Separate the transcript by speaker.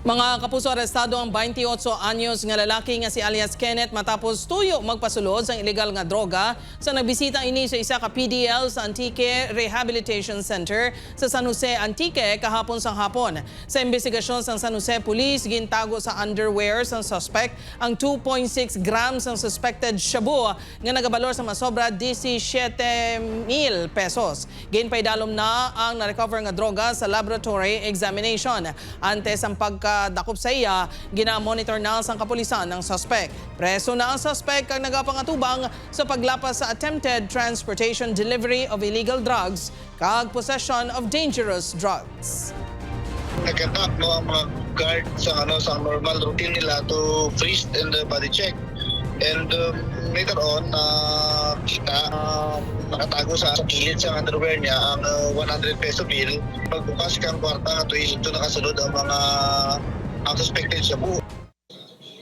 Speaker 1: Mga kapuso, arestado ang 28 anyos nga lalaki nga si alias Kenneth matapos tuyo magpasulod sa illegal nga droga sa nagbisita ini sa isa ka PDL sa Antique Rehabilitation Center sa San Jose, Antique kahapon sang hapon. Sa investigasyon sa San Jose Police, gintago sa underwear sang suspect ang 2.6 grams ng suspected shabu nga nagabalor sa masobra 17,000 pesos. Ginpaidalom na ang na-recover nga droga sa laboratory examination. Antes ang dakop sa iya, gina-monitor na ang kapulisan ng suspect. Preso na ang suspect kang nagapangatubang sa paglapas sa attempted transportation delivery of illegal drugs kag possession of dangerous drugs.
Speaker 2: Nag-attack ang mga guard sa normal routine nila to freeze and body check. And later on, kita nakatago sa kilid sa underwear niya ang 100 peso bill. Pagbukas kang kwarta, ito nakasunod ang suspected shabu.